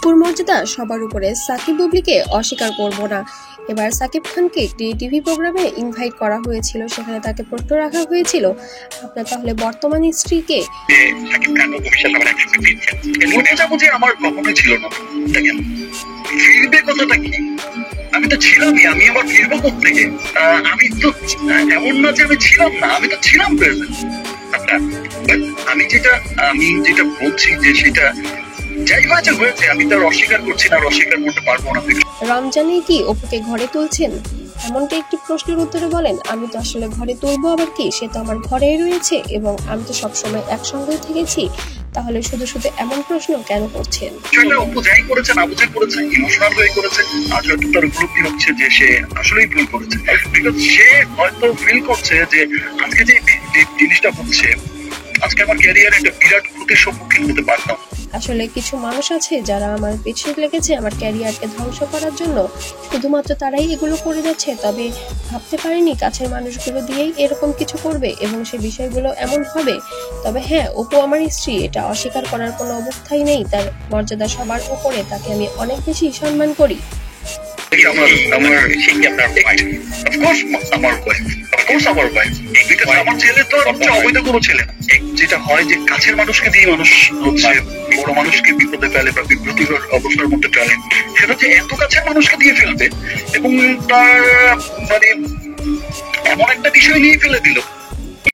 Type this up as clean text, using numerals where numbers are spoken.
অপুর মর্যাদা সবার উপরে, সাকিব বুবলিকে অস্বীকার করব না। এবার সাকিব খানকে একটি টিভি প্রোগ্রামে ইনভাইট করা হয়েছিল, সেখানে তাকে প্রশ্ন রাখা হয়েছিল, আপনার তাহলে বর্তমান স্ত্রীকে? সাকিব খান ও বিশাল আমার একসঙ্গে ফিরছেন, বোঝাবুঝি আমার কখনোই ছিল না। দেখেন, ফিরবে কথাটা কি? আমি তো ছিলামই, আমি আবার ফিরবো কোত্থেকে? আমি তো এমন না যে আমি ছিলাম না, আমি তো ছিলাম প্রেজেন্ট। আমি যেটা বলছি যে সেটা যাই হয়েছে, আমি তার অস্বীকার করছি না, অস্বীকার করতে পারবো না। রমজানে কি অপুকে ঘরে তুলছেন? এমনটা একটি প্রশ্নের উত্তরে বলেন, আমি তো আসলে ঘরে তুলবো আবার কি, সে তো আমার ঘরেই রয়েছে এবং আমি তো সবসময় একসঙ্গেই থেকেছি, তাহলে শুধু শুধু এমন প্রশ্ন কেন করছেন? অপু যাই করেছে, না বুঝে করেছে, ইমোশনাল হয়ে করেছে, আজ হয়তো তার উপলব্ধি হচ্ছে যে সে আসলেই ভুল করেছে। বিকজ সে হয়তো ফিল করছে যে আজকে যে জিনিসটা হচ্ছে, আজকে আমার ক্যারিয়ারে একটা বিরাট ক্ষতির সম্মুখীন হতে পারতাম। আসলে কিছু মানুষ আছে যারা আমার পেছনে লেগেছে আমার ক্যারিয়ারকে ধ্বংস করার জন্য, শুধুমাত্র তারাই এগুলো করে যাচ্ছে, তবে ভাবতে পারেনি কাছের মানুষগুলো দিয়েই এরকম কিছু করবে এবং সে বিষয়গুলো এমন হবে। তবে হ্যাঁ, অপু আমার স্ত্রী, এটা অস্বীকার করার কোনো অবস্থাই নেই। তার মর্যাদা সবার উপরে, তাকে আমি অনেক বেশি সম্মান করি। আমার ছেলে তো অবৈধ কোনো ছেলে না। যেটা হয় যে কাছের মানুষকে দিয়ে মানুষ হচ্ছে বড় মানুষকে বিপদে ফেলে বা বিব্রতিকর অবস্থার মধ্যে ফেলে, সেটা হচ্ছে এত কাছের মানুষকে দিয়ে ফেলবে এবং তার মানে এমন একটা বিষয় নিয়ে ফেলে দিল